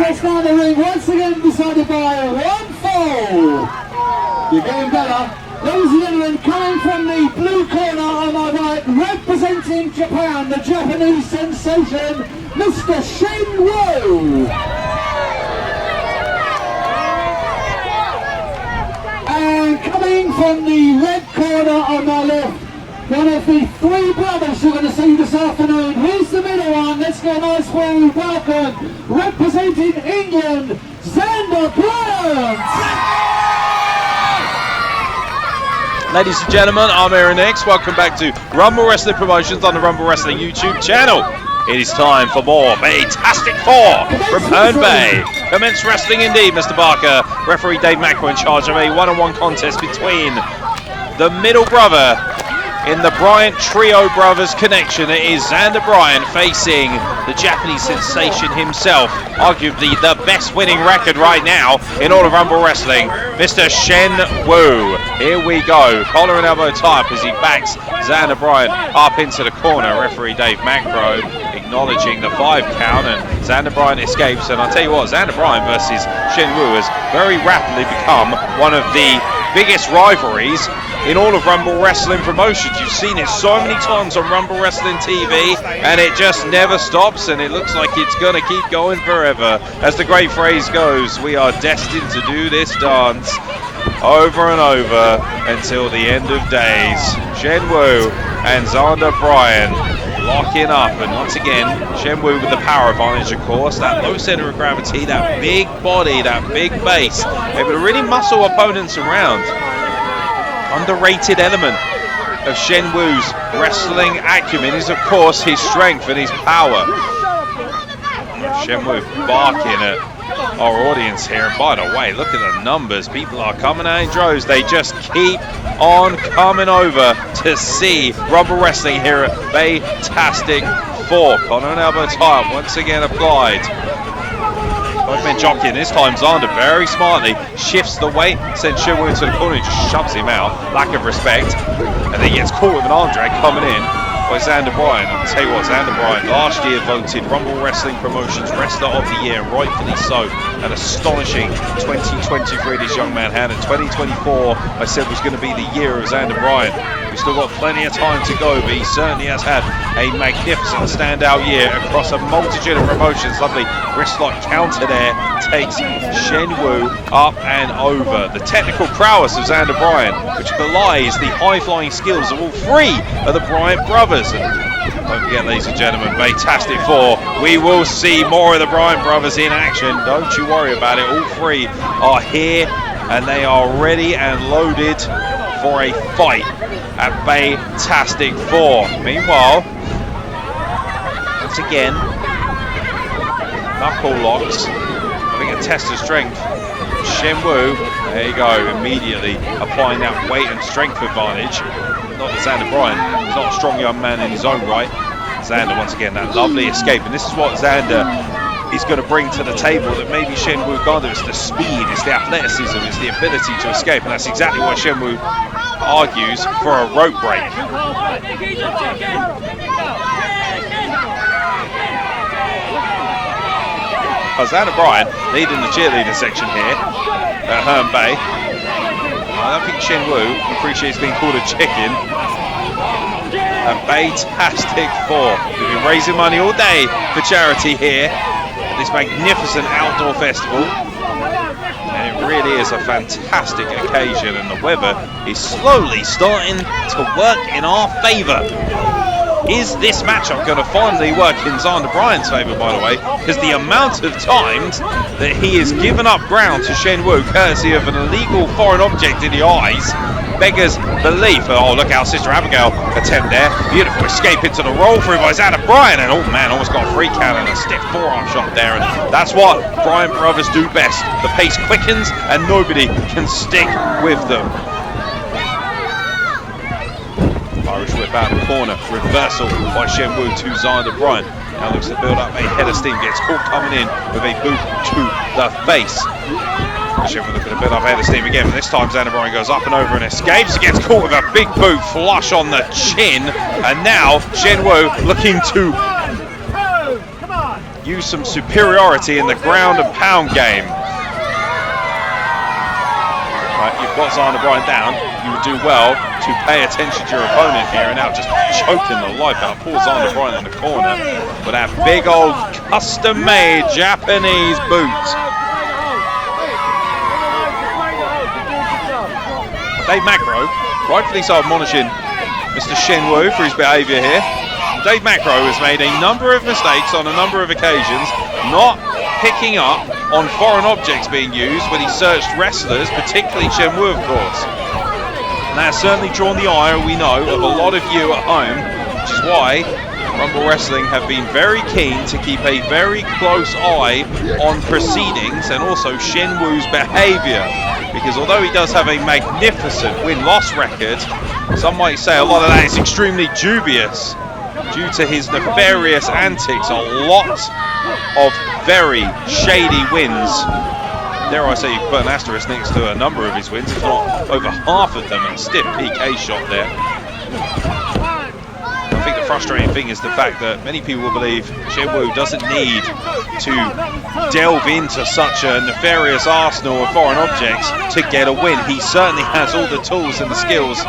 contest down the ring, once again decided by one fall. You're getting better. Ladies and gentlemen, coming from the blue corner on my right, representing Japan, the Japanese sensation, Mr. Shenwoo. And coming from the red corner on my left, one of the three brothers you're going to see this afternoon. Here's the middle one. Let's go nice warm welcome. Representing England, Zander Bryant. Ladies and gentlemen, I'm Aaron X. Welcome back to Rumble Wrestling Promotions on the Rumble Wrestling YouTube channel. It is time for more Baytastic 4 from Herne Bay. Commence wrestling indeed, Mr. Barker. Referee Dave Macro in charge of a one-on-one contest between the middle brother in the Bryant Trio Brothers connection. It is Zander Bryant facing the Japanese sensation himself, arguably the best winning record right now in all of Rumble Wrestling, Mr. Shenwoo. Here we go, collar and elbow tie up as he backs Zander Bryant up into the corner. Referee Dave Macro acknowledging the 5 count, and Zander Bryant escapes. And I'll tell you what, Zander Bryant versus Shenwoo has very rapidly become one of the biggest rivalries in all of Rumble Wrestling Promotions. You've seen it so many times on Rumble Wrestling TV, and it just never stops, and it looks like it's going to keep going forever. As the great phrase goes, we are destined to do this dance over and over until the end of days. Shenwoo and Zander Bryant locking up, and once again, Shenwoo with the power advantage, of course. That low center of gravity, that big body, that big base, able to really muscle opponents around. Underrated element of Shenwoo's wrestling acumen is, of course, his strength and his power. Shenwoo barking at our audience here, and by the way, look at the numbers. People are coming out in droves. They just keep on coming over to see Rumble Wrestling here at Baytastic 4. Collar and elbow tie up once again applied. Both men jockeying. This time Zander very smartly shifts the weight, sends Shenwoo into the corner and just shoves him out. Lack of respect. And then he gets caught with an arm drag coming in by Zander Bryant. I'll tell you what, Zander Bryant last year voted Rumble Wrestling Promotions Wrestler of the Year, and rightfully so. An astonishing 2023 this young man had. And 2024, I said, was going to be the year of Zander Bryant. We've still got plenty of time to go, but he certainly has had a magnificent standout year across a multitude of promotions. Lovely wrist lock counter there takes Shenwoo up and over. The technical prowess of Zander Bryant, which belies the high-flying skills of all three of the Bryant brothers. And don't forget, ladies and gentlemen, Baytastic 4, we will see more of the Bryant brothers in action. Don't you worry about it. All three are here, and they are ready and loaded for a fight at Baytastic 4. Meanwhile, once again, knuckle locks, having a test of strength. Shenwoo, there you go, immediately applying that weight and strength advantage. Not that Zander Bryant, he's not a strong young man in his own right. Zander, once again, that lovely escape, and this is what Zander is going to bring to the table that maybe Shenwoo can't do. It's the speed, it's the athleticism, it's the ability to escape, and that's exactly what Shenwoo argues for a rope break. Zander Bryant leading the cheerleading section here at Herne Bay. I don't think Shenwoo appreciates being called a chicken. A Baytastic 4. We've been raising money all day for charity here at this magnificent outdoor festival. And it really is a fantastic occasion, and the weather is slowly starting to work in our favour. Is this matchup going to finally work in Zander Bryant's favour, by the way? Because the amount of times that he has given up ground to Shenwoo, courtesy of an illegal foreign object in the eyes, beggars belief. Oh, look out, Sister Abigail attempt there. Beautiful escape into the roll through by Zander Bryant. And oh man, almost got a free count and a stiff forearm shot there. And that's what Bryant brothers do best. The pace quickens and nobody can stick with them. Irish whip out the corner, reversal by Shenwoo to Zander Bryant. Now looks to build up a head of steam, gets caught coming in with a boot to the face. Shenwoo looking to build up a head of steam again, but this time Zander Bryant goes up and over and escapes. He gets caught with a big boot flush on the chin, and now Shenwoo looking to use some superiority in the ground and pound game. Right, you've got Zander Bryant down. You would do well to pay attention to your opponent here, and now just choking the life out of poor Zander Bryant in the corner with that big old custom-made Japanese boot. Dave Macro, rightfully so, admonishing Mr. Shenwoo for his behaviour here. Dave Macro has made a number of mistakes on a number of occasions, not picking up on foreign objects being used when he searched wrestlers, particularly Shenwoo, of course. And that has certainly drawn the ire, we know, of a lot of you at home, which is why Rumble Wrestling have been very keen to keep a very close eye on proceedings and also Shenwoo's behaviour. Because although he does have a magnificent win-loss record, some might say a lot of that is extremely dubious due to his nefarious antics. A lot of very shady wins. Dare I say you put an asterisk next to a number of his wins, if not over half of them, a stiff PK shot there. I think the frustrating thing is the fact that many people believe Shenwoo doesn't need to delve into such a nefarious arsenal of foreign objects to get a win. He certainly has all the tools and the skills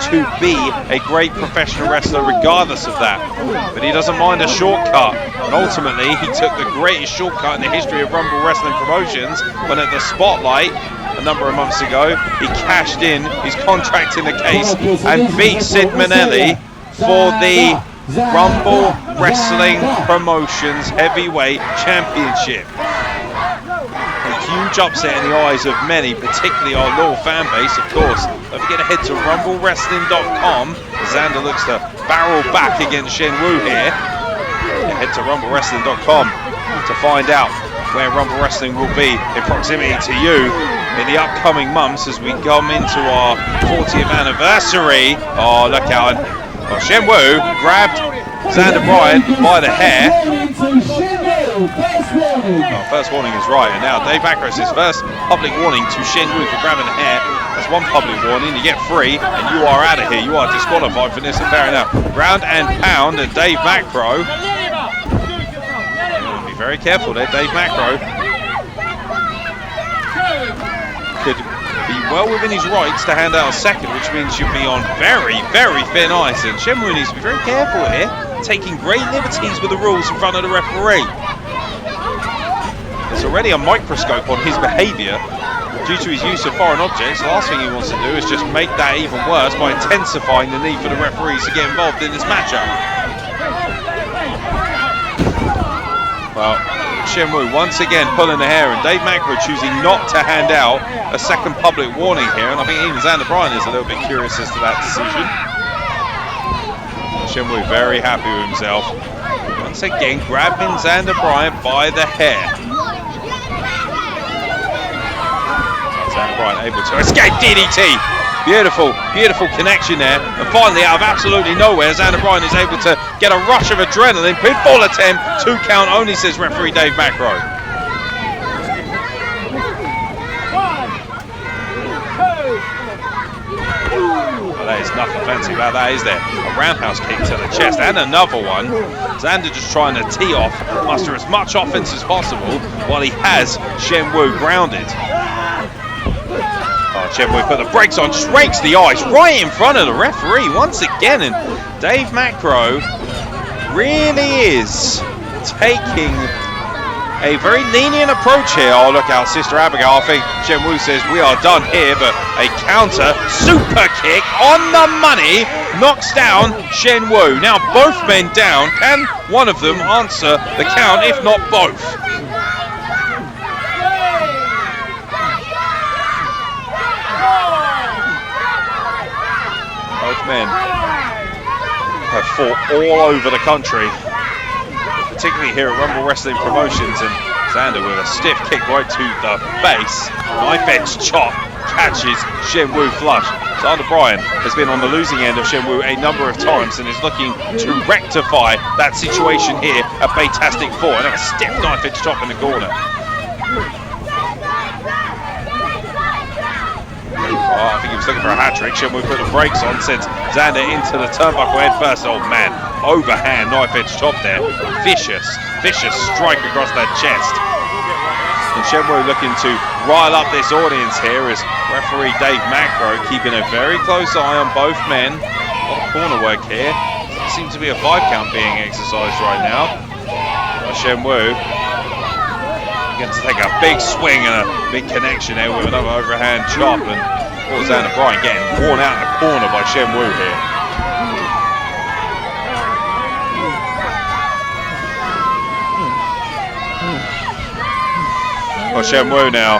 to be a great professional wrestler regardless of that. But he doesn't mind a shortcut. And ultimately, he took the greatest shortcut in the history of Rumble Wrestling Promotions when at the Spotlight a number of months ago, he cashed in his contract in the case and beat Sid Manelli for the Rumble Wrestling Promotions Heavyweight Championship. A huge upset in the eyes of many, particularly our loyal fan base, of course. Don't forget to head to rumblewrestling.com. Zander looks to barrel back against Shenwoo here. Head to rumblewrestling.com to find out where Rumble Wrestling will be in proximity to you in the upcoming months as we come into our 40th anniversary. Oh, look out. Well, Shenwoo grabbed Zander Bryant by the hair. Oh, first warning is right, and now Dave Macro says first public warning to Shenwoo for grabbing the hair. That's one public warning, you get free, and you are out of here. You are disqualified for this, and fair enough. Ground and pound, and Dave Macro. Be very careful there, Dave Macro. Could be well within his rights to hand out a second, which means you'll be on very, very thin ice. And Shenwoo needs to be very careful here, taking great liberties with the rules in front of the referee. There's already a microscope on his behaviour due to his use of foreign objects. The last thing he wants to do is just make that even worse by intensifying the need for the referees to get involved in this matchup. Well, Shenwoo once again pulling the hair, and Dave Macro choosing not to hand out a second public warning here, and I think even Zander Bryant is a little bit curious as to that decision. Shenwoo very happy with himself. Once again grabbing Zander Bryant by the hair. Zander Bryant able to escape DDT. Beautiful, beautiful connection there. And finally, out of absolutely nowhere, Zander Bryant is able to get a rush of adrenaline. Pinfall attempt, 2 count only, says referee Dave Macro. Well, there is nothing fancy about that, is there? A roundhouse kick to the chest and another one. Zander just trying to tee off, muster as much offense as possible while he has Shenwoo grounded. Shenwoo put the brakes on, just rakes the ice right in front of the referee once again, and Dave Macro really is taking a very lenient approach here. Oh, look out, Sister Abigail. I think Shenwoo says we are done here, but a counter super kick on the money knocks down Shenwoo. Now both men down. Can one of them answer the count, if not both? Both men have fought all over the country, particularly here at Rumble Wrestling Promotions, and Zander with a stiff kick right to the face. Knife edge chop catches Shenwoo flush. Zander Bryant has been on the losing end of Shenwoo a number of times and is looking to rectify that situation here at Baytastic 4. And a stiff knife edge chop in the corner. Oh, I think he was looking for a hat trick. Shenwoo put the brakes on, sends Zander into the turnbuckle head first. Oh man, overhand knife edge chop there. Vicious strike across that chest. And Shenwoo looking to rile up this audience here as referee Dave Macro keeping a very close eye on both men. A lot of corner work here. Seems to be a 5 count being exercised right now. Shenwoo going to take a big swing and a big connection there with another overhand chop. And Zander Bryant getting worn out in the corner by Shenwoo here. Well, Shenwoo now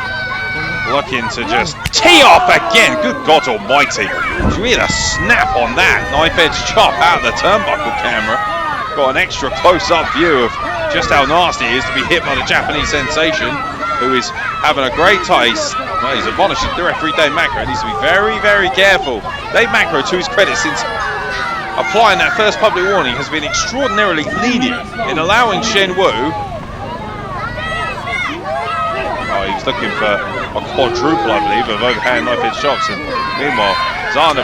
looking to just tee off again. Good God almighty. Did you hear the snap on that knife edge chop out of the turnbuckle camera? Got an extra close-up view of just how nasty it is to be hit by the Japanese sensation, who is having a great taste. Well, he's admonishing the referee Dave Macro. He needs to be very, very careful. Dave Macro, to his credit, since applying that first public warning, has been extraordinarily lenient in allowing Shenwoo. He was looking for a quadruple, I believe, of overhand knife edge chops. And meanwhile, Zander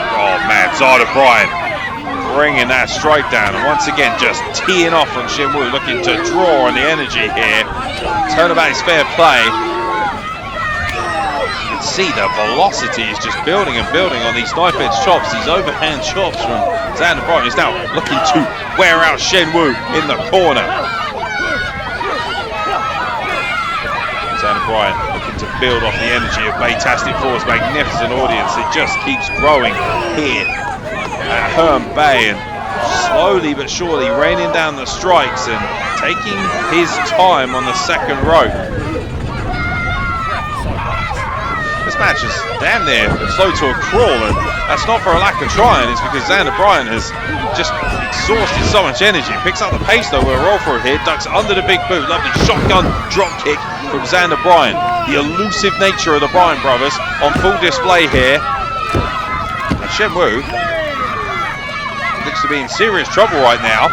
Bryant bringing that strike down. And once again, just teeing off on Shenwoo, looking to draw on the energy here. Turnabout is fair play. You can see the velocity is just building and building on these knife edge chops, these overhand chops from Zander Bryant. He's now looking to wear out Shenwoo in the corner. Zander Bryant looking to build off the energy of Baytastic 4's magnificent audience. It just keeps growing here at Herne Bay, and slowly but surely raining down the strikes and taking his time on the second rope. This match is damn near slow to a crawl, and that's not for a lack of trying. It's because Zander Bryant has just exhausted so much energy. Picks up the pace though. We'll roll through here. Ducks under the big boot. Lovely shotgun drop kick from Zander Bryant. The elusive nature of the Bryant brothers on full display here. And Shenwoo looks to be in serious trouble right now.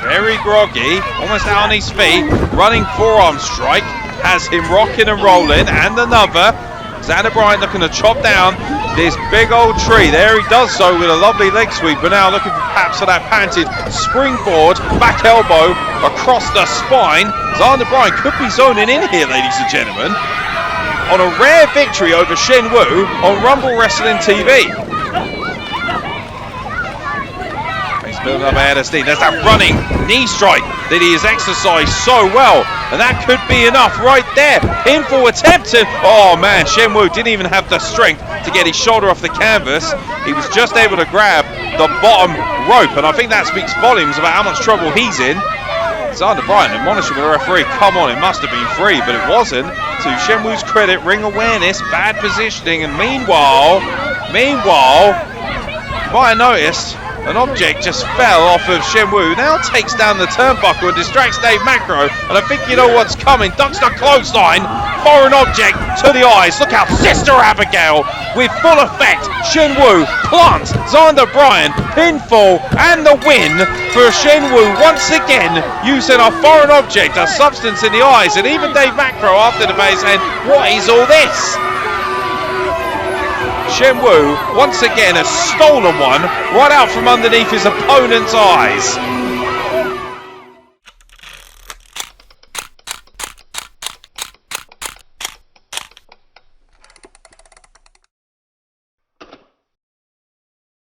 Very groggy, almost out on his feet. Running forearm strike has him rocking and rolling, and another. Zander Bryant looking to chop down this big old tree. There he does so with a lovely leg sweep, but now looking for perhaps for that patented springboard back elbow across the spine. Zander Bryant could be zoning in here, ladies and gentlemen, on a rare victory over Shenwoo on Rumble Wrestling TV. He's building up ahead of steam. There's that running knee strike that he has exercised so well, and that could be enough right there. Pinfall attempt, and oh man, Shenwoo didn't even have the strength to get his shoulder off the canvas. He was just able to grab the bottom rope, and I think that speaks volumes about how much trouble he's in. Zander Bryant admonishing the referee, come on, it must have been free, but it wasn't. To Shenwoo's credit, ring awareness, bad positioning, and meanwhile, you might have noticed an object just fell off of Shenwoo, now takes down the turnbuckle and distracts Dave Macro, and I think you know what's coming. Ducks the clothesline, foreign object to the eyes. Look out, Sister Abigail with full effect. Shenwoo plants Zander Bryant, pinfall, and the win for Shenwoo once again, using a foreign object, a substance in the eyes, and even Dave Macro after the match saying, what is all this? Shenwoo once again has stolen one right out from underneath his opponent's eyes.